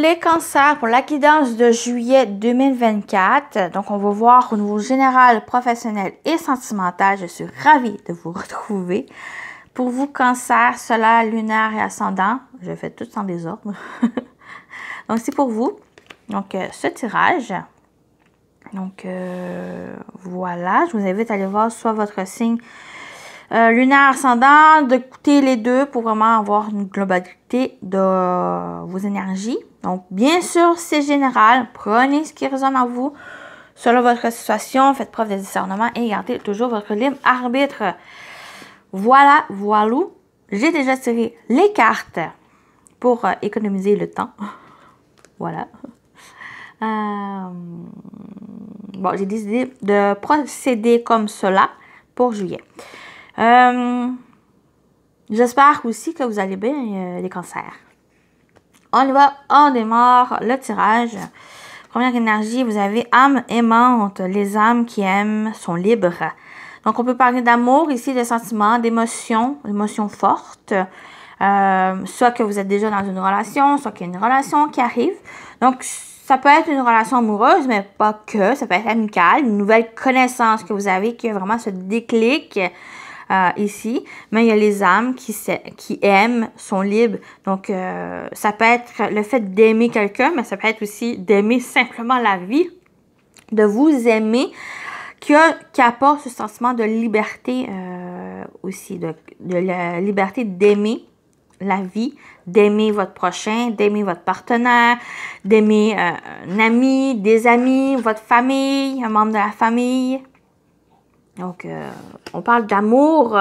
les cancers, pour la guidance de juillet 2024, donc on va voir au niveau général, professionnel et sentimental. Je suis ravie de vous retrouver. Pour vous, cancer, solaire, lunaire et ascendant, je fais tout en désordre. Donc, c'est pour vous. Donc, ce tirage. Donc, voilà. Je vous invite à aller voir soit votre signe lunaire, ascendant, d'écouter les deux pour vraiment avoir une globalité de vos énergies. Donc, bien sûr, c'est général. Prenez ce qui résonne en vous. Selon votre situation, faites preuve de discernement et gardez toujours votre libre arbitre. Voilà, voilou. J'ai déjà tiré les cartes pour économiser le temps. Voilà. Bon, j'ai décidé de procéder comme cela pour juillet. J'espère aussi que vous allez bien, les cancers. On y va, on démarre le tirage. Première énergie, vous avez âme aimante. Les âmes qui aiment sont libres. Donc, on peut parler d'amour ici, de sentiments, d'émotions, d'émotions fortes. Soit que vous êtes déjà dans une relation, soit qu'il y a une relation qui arrive. Donc, ça peut être une relation amoureuse, mais pas que. Ça peut être amical, une nouvelle connaissance que vous avez qui a vraiment ce déclic ici. Mais il y a les âmes qui aiment, sont libres. Donc, ça peut être le fait d'aimer quelqu'un, mais ça peut être aussi d'aimer simplement la vie, de vous aimer, qui apporte ce sentiment de liberté aussi, de la liberté d'aimer la vie, d'aimer votre prochain, d'aimer votre partenaire, d'aimer un ami, des amis, votre famille, un membre de la famille. Donc, on parle d'amour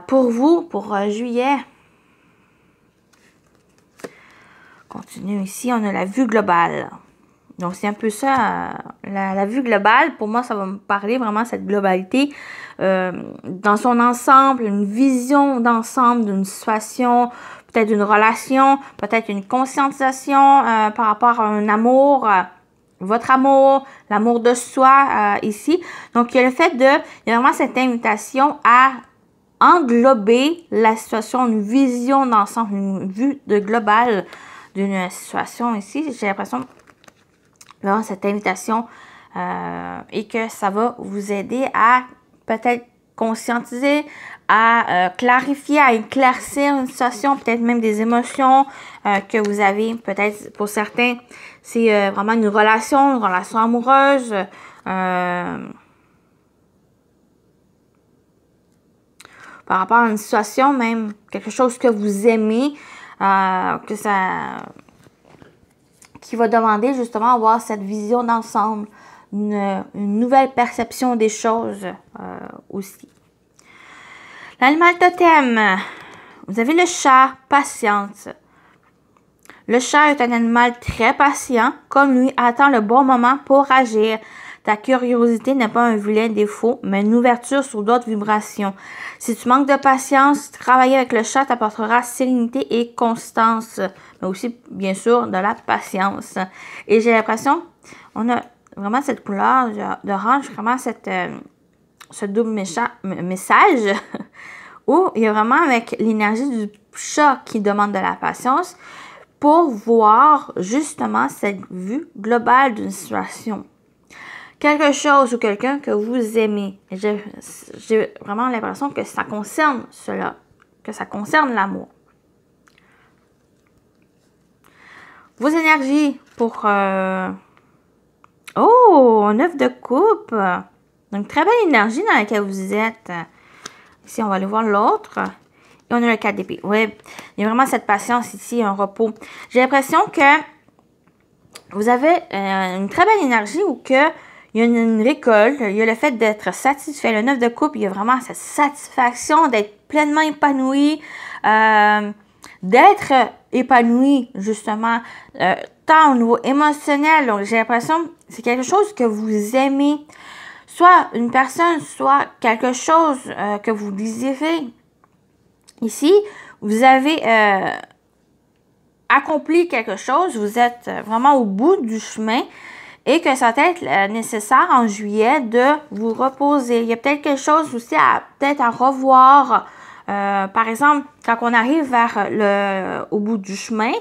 pour vous, pour juillet. Continue ici, on a la vue globale. Donc, c'est un peu ça, la vue globale. Pour moi, ça va me parler vraiment cette globalité dans son ensemble, une vision d'ensemble d'une situation, peut-être d'une relation, peut-être une conscientisation par rapport à un amour, votre amour, l'amour de soi ici. Donc, il y a le fait il y a vraiment cette invitation à englober la situation, une vision d'ensemble, une vue de globale d'une situation ici. J'ai l'impression vraiment cette invitation et que ça va vous aider à peut-être conscientiser, à clarifier, à éclaircir une situation, peut-être même des émotions que vous avez. Peut-être pour certains, c'est vraiment une relation amoureuse. Par rapport à une situation, même quelque chose que vous aimez, qui va demander justement avoir cette vision d'ensemble, une nouvelle perception des choses aussi. L'animal totem, vous avez le chat, patience. Le chat est un animal très patient, comme lui, attend le bon moment pour agir. Ta curiosité n'est pas un vilain défaut, mais une ouverture sur d'autres vibrations. Si tu manques de patience, travailler avec le chat t'apportera sérénité et constance, mais aussi, bien sûr, de la patience. Et j'ai l'impression, on a vraiment cette couleur d'orange, vraiment ce double message, où il y a vraiment avec l'énergie du chat qui demande de la patience pour voir justement cette vue globale d'une situation. Quelque chose ou quelqu'un que vous aimez. J'ai vraiment l'impression que ça concerne cela, que ça concerne l'amour. Vos énergies pour... Oh, 9 de coupe. Donc, très belle énergie dans laquelle vous êtes. Ici, on va aller voir l'autre. Et on a le 4 d'épée. Oui, il y a vraiment cette patience ici, un repos. J'ai l'impression que vous avez une très belle énergie ou que il y a une récolte, il y a le fait d'être satisfait. Le 9 de coupe, il y a vraiment cette satisfaction d'être pleinement épanoui, d'être épanoui, justement, tant au niveau émotionnel. Donc, j'ai l'impression que c'est quelque chose que vous aimez. Soit une personne, soit quelque chose que vous désirez. Ici, vous avez accompli quelque chose, vous êtes vraiment au bout du chemin. Et que ça va être nécessaire en juillet de vous reposer. Il y a peut-être quelque chose aussi peut-être à revoir par exemple, quand on arrive vers au bout du chemin,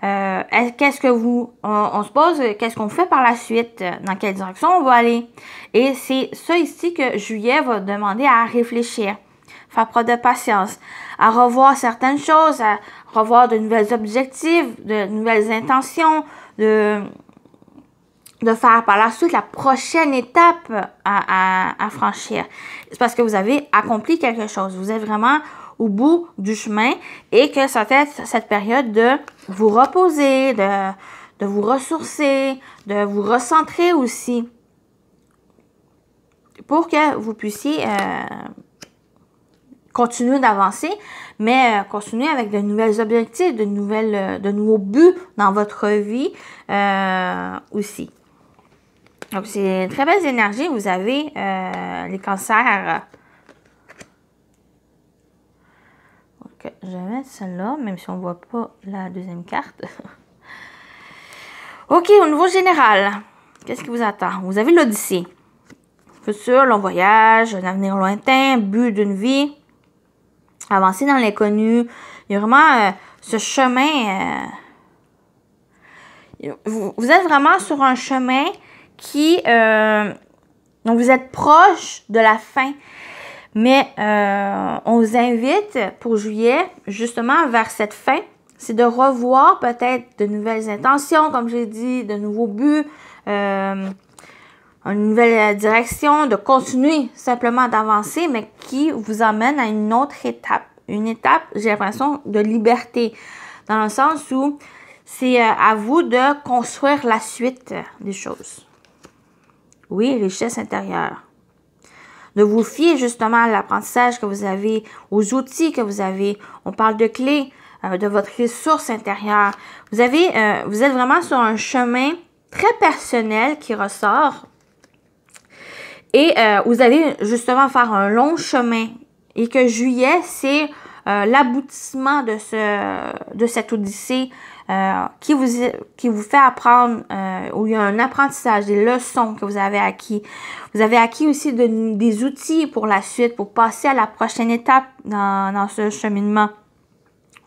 qu'est-ce que on se pose, qu'est-ce qu'on fait par la suite, dans quelle direction on va aller. Et c'est ça ici que Juillet va demander à réfléchir, faire preuve de patience, à revoir certaines choses, à revoir de nouvelles objectifs, de nouvelles intentions, de faire par la suite la prochaine étape à franchir. C'est parce que vous avez accompli quelque chose. Vous êtes vraiment au bout du chemin et que ça fait cette période de vous reposer, de vous ressourcer, de vous recentrer aussi pour que vous puissiez continuer d'avancer, mais continuer avec de nouveaux objectifs, de nouveaux buts dans votre vie aussi. Donc, c'est une très belle énergie. Vous avez les cancers. Ok, je vais mettre celle-là, même si on ne voit pas la deuxième carte. Ok, au niveau général, qu'est-ce qui vous attend? Vous avez l'Odyssée. Futur, long voyage, un avenir lointain, but d'une vie, avancer dans l'inconnu. Il y a vraiment ce chemin. Vous êtes vraiment sur un chemin qui... donc, vous êtes proche de la fin. Mais on vous invite pour juillet, justement, vers cette fin, c'est de revoir peut-être de nouvelles intentions, comme j'ai dit, de nouveaux buts, une nouvelle direction, de continuer simplement d'avancer, mais qui vous amène à une autre étape. Une étape, j'ai l'impression, de liberté, dans le sens où c'est à vous de construire la suite des choses. Oui, richesse intérieure. De vous fier justement à l'apprentissage que vous avez, aux outils que vous avez. On parle de clés, de votre ressource intérieure. Vous êtes vraiment sur un chemin très personnel qui ressort. Et vous allez justement faire un long chemin. Et que juillet, c'est l'aboutissement de cette odyssée qui vous fait apprendre, où il y a un apprentissage, des leçons que vous avez acquis. Vous avez acquis aussi des outils pour la suite, pour passer à la prochaine étape dans ce cheminement,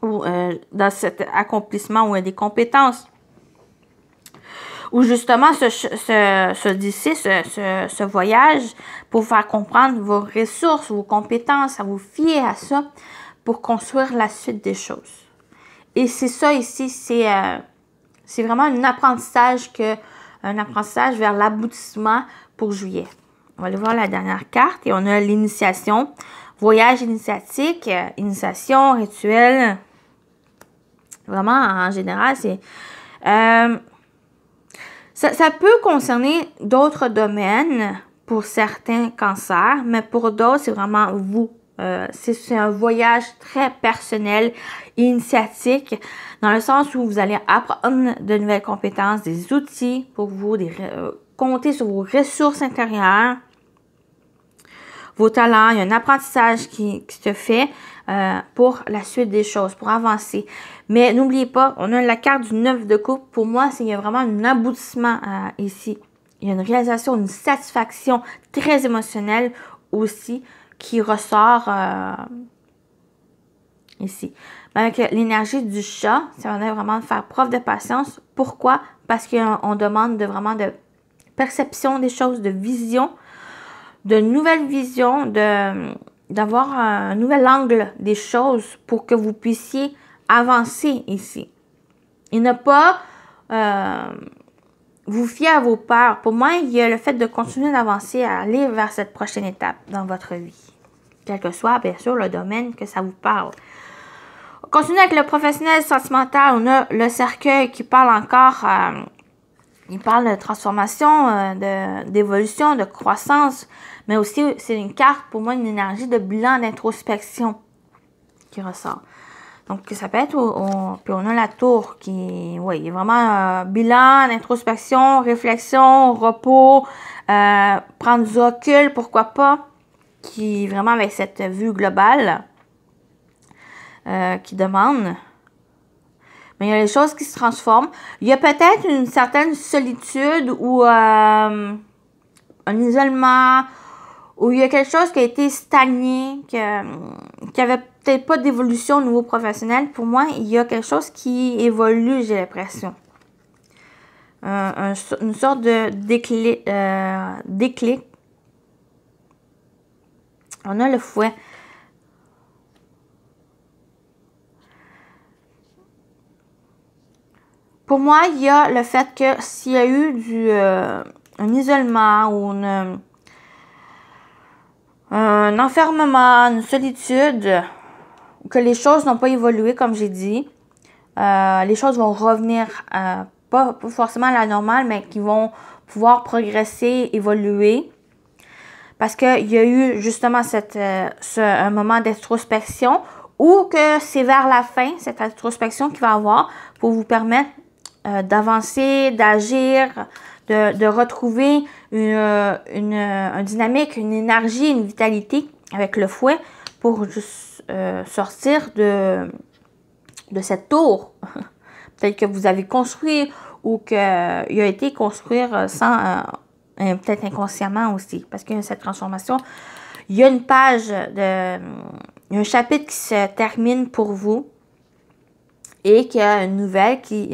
ou dans cet accomplissement, ou des compétences. Ou justement, ce voyage, pour faire comprendre vos ressources, vos compétences, à vous fier à ça, pour construire la suite des choses. Et c'est ça ici, c'est vraiment un apprentissage vers l'aboutissement pour juillet. On va aller voir la dernière carte et on a l'initiation, voyage initiatique, initiation, rituel. Vraiment, en général, c'est... ça peut concerner d'autres domaines pour certains cancers, mais pour d'autres, c'est vraiment vous. C'est un voyage très personnel, initiatique, dans le sens où vous allez apprendre de nouvelles compétences, des outils pour vous, compter sur vos ressources intérieures, vos talents. Il y a un apprentissage qui se fait pour la suite des choses, pour avancer. Mais n'oubliez pas, on a la carte du 9 de coupe. Pour moi, il y a vraiment un aboutissement ici. Il y a une réalisation, une satisfaction très émotionnelle aussi qui ressort ici. Avec l'énergie du chat, ça va vraiment faire preuve de patience. Pourquoi? Parce qu'on demande vraiment de perception des choses, de vision, de nouvelles visions, d'avoir un nouvel angle des choses pour que vous puissiez avancer ici. Et ne pas vous fier à vos peurs. Pour moi, il y a le fait de continuer d'avancer, à aller vers cette prochaine étape dans votre vie. Quel que soit, bien sûr, le domaine que ça vous parle. On continue avec le professionnel sentimental. On a le cercueil qui parle encore, il parle de transformation, d'évolution, de croissance, mais aussi, c'est une carte, pour moi, une énergie de bilan, d'introspection qui ressort. Donc, ça peut être, puis on a la tour qui, oui, est vraiment bilan, introspection, réflexion, repos, prendre du recul, pourquoi pas, qui vraiment avec cette vue globale qui demande. Mais il y a des choses qui se transforment. Il y a peut-être une certaine solitude ou un isolement, où il y a quelque chose qui a été stagné, qui avait peut-être pas d'évolution au niveau professionnel. Pour moi, il y a quelque chose qui évolue, j'ai l'impression. Une sorte de déclic. On a le fouet. Pour moi, il y a le fait que s'il y a eu un isolement ou un enfermement, une solitude, que les choses n'ont pas évolué comme j'ai dit, les choses vont revenir, pas forcément à la normale, mais qui vont pouvoir progresser, évoluer. Parce qu'il y a eu justement un moment d'introspection ou que c'est vers la fin, cette introspection qui va avoir pour vous permettre d'avancer, d'agir, de retrouver une dynamique, une énergie, une vitalité avec le fouet pour juste, sortir de cette tour. Peut-être que vous avez construit ou qu'il a été construit sans... peut-être inconsciemment aussi, parce qu'il y a cette transformation. Il y a une page, il y a un chapitre qui se termine pour vous et qu'il y a une nouvelle qui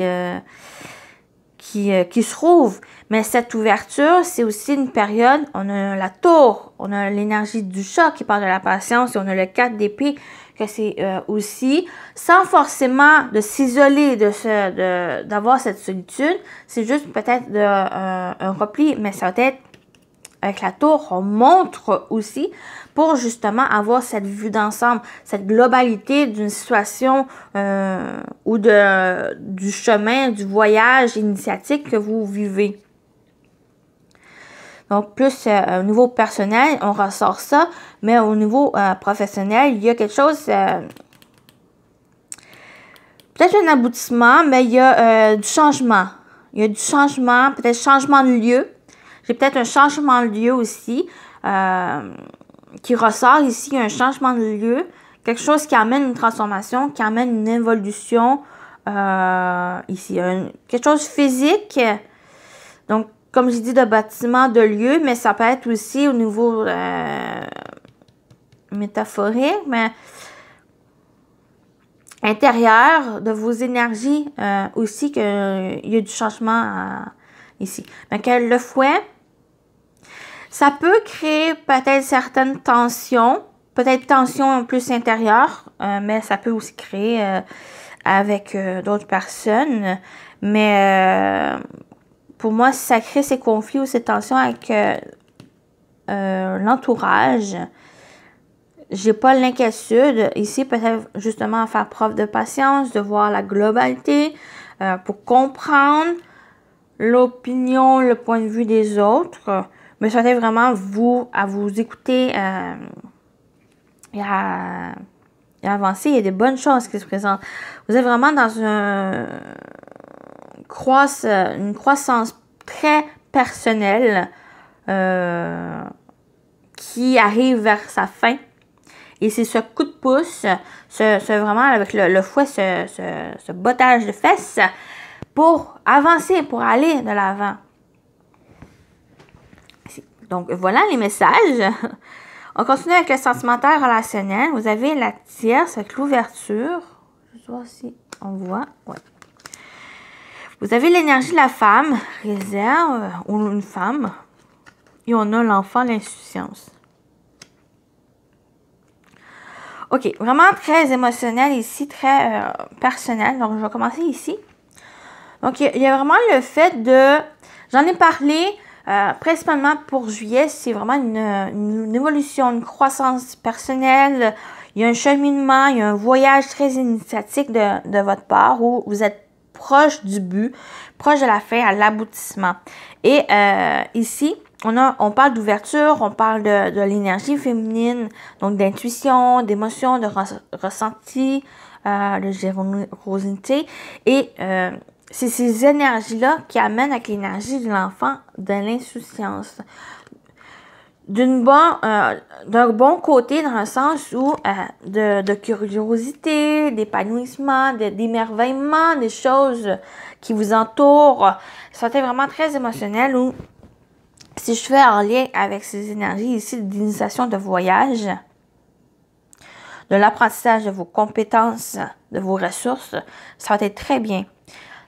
se rouvre. Mais cette ouverture, c'est aussi une période, on a la tour, on a l'énergie du chat qui parle de la patience et on a le 4 d'épée que c'est aussi, sans forcément de s'isoler, d'avoir cette solitude, c'est juste peut-être un repli, mais ça va être avec la tour, on montre aussi pour justement avoir cette vue d'ensemble, cette globalité d'une situation ou du chemin, du voyage initiatique que vous vivez. Donc, plus au niveau personnel, on ressort ça, mais au niveau professionnel, il y a quelque chose, peut-être un aboutissement, mais il y a du changement. Il y a du changement, peut-être changement de lieu. J'ai peut-être un changement de lieu aussi qui ressort ici, un changement de lieu, quelque chose qui amène une transformation, qui amène une évolution ici. Quelque chose physique, donc comme j'ai dit, de bâtiment, de lieu, mais ça peut être aussi au niveau métaphorique, mais intérieur de vos énergies aussi, qu'il y a du changement ici. Donc, le fouet, ça peut créer peut-être certaines tensions, peut-être tensions plus intérieures, mais ça peut aussi créer avec d'autres personnes. Mais pour moi, si ça crée ces conflits ou ces tensions avec l'entourage, j'ai pas l'inquiétude ici, peut-être justement à faire preuve de patience, de voir la globalité pour comprendre l'opinion, le point de vue des autres. Mais ça va être vraiment à vous écouter et à avancer. Il y a des bonnes choses qui se présentent. Vous êtes vraiment dans une croissance très personnelle qui arrive vers sa fin. Et c'est ce coup de pouce, vraiment avec le fouet, ce bottage de fesses pour avancer, pour aller de l'avant. Donc, voilà les messages. On continue avec le sentimentaire relationnel. Vous avez la tierce avec l'ouverture. Je vais voir si on voit. Ouais. Vous avez l'énergie de la femme, réserve, ou une femme. Et on a l'enfant, l'insouciance. OK, vraiment très émotionnel ici, très personnel. Donc, je vais commencer ici. Donc, il y a vraiment le fait de... J'en ai parlé principalement pour juillet. C'est vraiment une évolution, une croissance personnelle. Il y a un cheminement, il y a un voyage très initiatique de votre part où vous êtes proche du but, proche de la fin, à l'aboutissement. Et ici, on parle d'ouverture, on parle de l'énergie féminine, donc d'intuition, d'émotion, de ressenti, de générosité. Et c'est ces énergies-là qui amènent avec l'énergie de l'enfant de l'insouciance. D'un bon côté, dans le sens où de curiosité, d'épanouissement, d'émerveillement, des choses qui vous entourent. Ça a été vraiment très émotionnel où, si je fais en lien avec ces énergies ici d'initiation de voyage, de l'apprentissage de vos compétences, de vos ressources, ça va être très bien.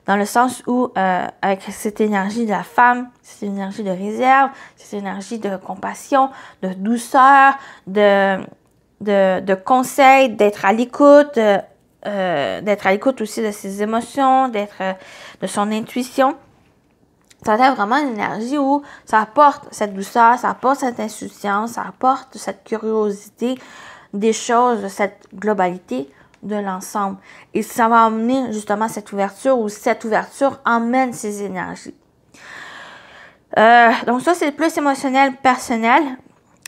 Dans le sens où, avec cette énergie de la femme, cette énergie de réserve, cette énergie de compassion, de douceur, de conseil, d'être à l'écoute, aussi de ses émotions, de son intuition. Ça va être vraiment une énergie où ça apporte cette douceur, ça apporte cette insouciance, ça apporte cette curiosité des choses, cette globalité de l'ensemble. Et ça va amener justement cette ouverture, ou cette ouverture emmène ces énergies. Donc ça, c'est plus émotionnel, personnel.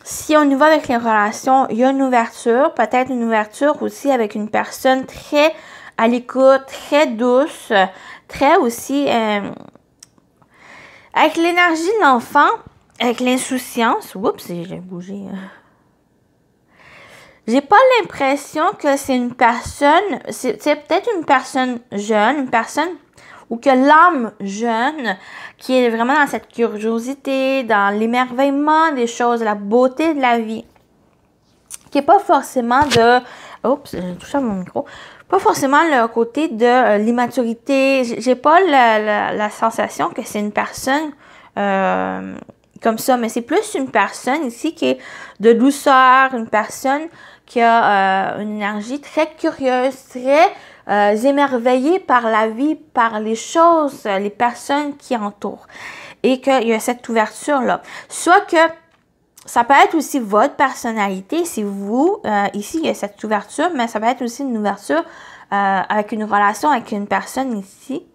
Si on y va avec les relations, il y a une ouverture, peut-être une ouverture aussi avec une personne très à l'écoute, très douce, très aussi avec l'énergie de l'enfant, avec l'insouciance. Oups, j'ai bougé. J'ai pas l'impression que c'est une personne, c'est peut-être une personne jeune, une personne ou que l'âme jeune qui est vraiment dans cette curiosité, dans l'émerveillement des choses, la beauté de la vie, qui est pas forcément de... Oups, j'ai touché à mon micro. Pas forcément le côté de l'immaturité. J'ai pas la sensation que c'est une personne comme ça, mais c'est plus une personne ici qui est de douceur, une personne qui a une énergie très curieuse, très émerveillée par la vie, par les choses, les personnes qui entourent. Et qu'il y a cette ouverture-là. Soit que ça peut être aussi votre personnalité, si vous, ici, il y a cette ouverture, mais ça peut être aussi une ouverture avec une relation avec une personne ici,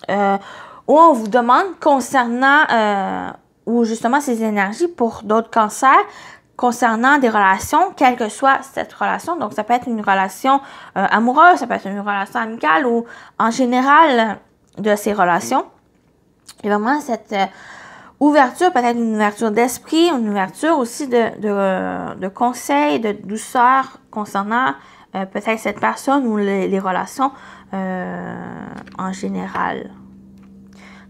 où on vous demande concernant, ou justement ces énergies pour d'autres cancers, concernant des relations, quelle que soit cette relation. Donc, ça peut être une relation amoureuse, ça peut être une relation amicale ou en général de ces relations. Et vraiment, cette ouverture, peut-être une ouverture d'esprit, une ouverture aussi de conseils, de douceur concernant peut-être cette personne ou les relations en général.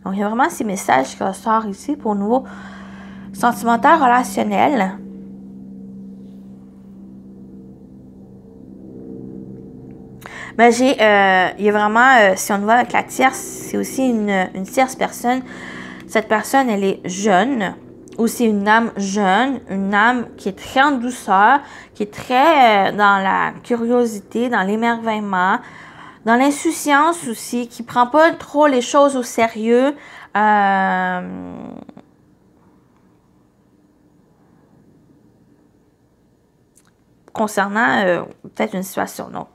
Donc, il y a vraiment ces messages qui ressortent ici pour le niveau sentimental, relationnel. Mais il y a vraiment, si on y va avec la tierce, c'est aussi une tierce personne. Cette personne, elle est jeune, ou c'est une âme jeune, une âme qui est très en douceur, qui est très dans la curiosité, dans l'émerveillement, dans l'insouciance aussi, qui prend pas trop les choses au sérieux. Concernant peut-être une situation. Donc,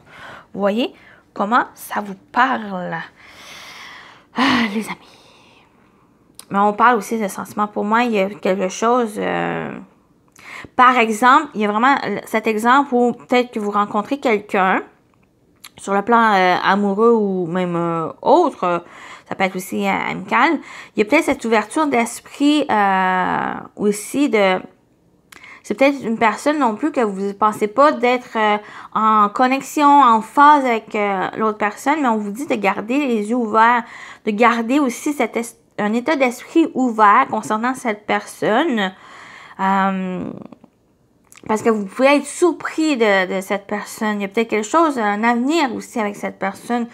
vous voyez comment ça vous parle, les amis. Mais on parle aussi de sentiments. Pour moi, il y a quelque chose... par exemple, il y a vraiment cet exemple où peut-être que vous rencontrez quelqu'un sur le plan amoureux ou même autre, ça peut être aussi amical. Il y a peut-être cette ouverture d'esprit aussi de... C'est peut-être une personne non plus que vous ne pensez pas d'être en connexion, en phase avec l'autre personne, mais on vous dit de garder les yeux ouverts, de garder aussi un état d'esprit ouvert concernant cette personne. Parce que vous pouvez être surpris de cette personne. Il y a peut-être quelque chose, un avenir aussi avec cette personne,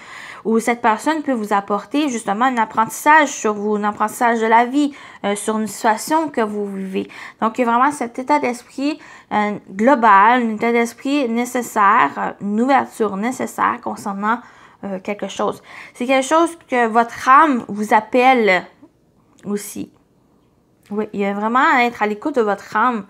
où cette personne peut vous apporter justement un apprentissage sur vous, un apprentissage de la vie, sur une situation que vous vivez. Donc, il y a vraiment cet état d'esprit global, un état d'esprit nécessaire, une ouverture nécessaire concernant quelque chose. C'est quelque chose que votre âme vous appelle aussi. Oui, il y a vraiment à être à l'écoute de votre âme.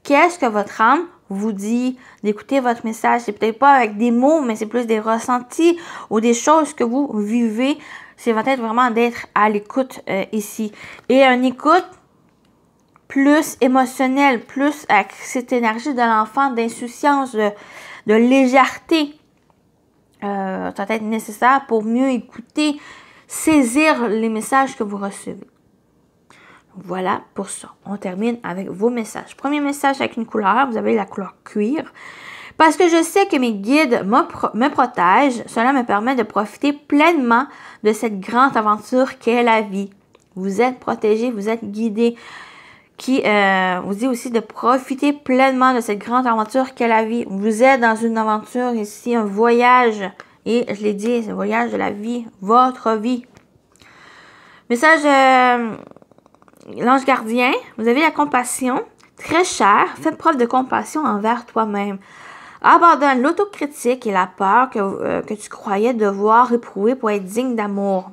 Qu'est-ce que votre âme vous dit? D'écouter votre message. C'est peut-être pas avec des mots, mais c'est plus des ressentis ou des choses que vous vivez. C'est peut-être vraiment d'être à l'écoute ici. Et une écoute plus émotionnelle, plus avec cette énergie de l'enfant, d'insouciance, de légèreté. Ça va être nécessaire pour mieux écouter, saisir les messages que vous recevez. Voilà pour ça. On termine avec vos messages. Premier message avec une couleur. Vous avez la couleur cuir. Parce que je sais que mes guides me protègent, cela me permet de profiter pleinement de cette grande aventure qu'est la vie. Vous êtes protégé, vous êtes guidé. qui vous dit aussi de profiter pleinement de cette grande aventure qu'est la vie. Vous êtes dans une aventure ici, un voyage. Et je l'ai dit, c'est le voyage de la vie, votre vie. Message l'ange gardien, vous avez la compassion. Très cher, fais preuve de compassion envers toi-même. Abandonne l'autocritique et la peur que tu croyais devoir éprouver pour être digne d'amour.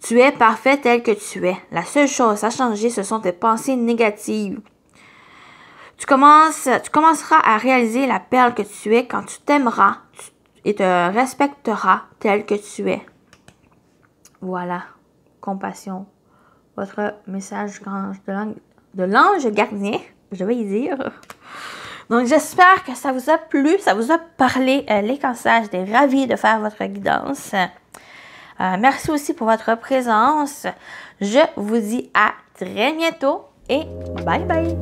Tu es parfait tel que tu es. La seule chose à changer, ce sont tes pensées négatives. Tu commenceras à réaliser la perle que tu es quand tu t'aimeras et te respecteras tel que tu es. Voilà. Compassion. Votre message de l'ange gardien, je vais y dire. Donc, j'espère que ça vous a plu, ça vous a parlé, les cancers. J'étais ravie de faire votre guidance. Merci aussi pour votre présence. Je vous dis à très bientôt et bye bye!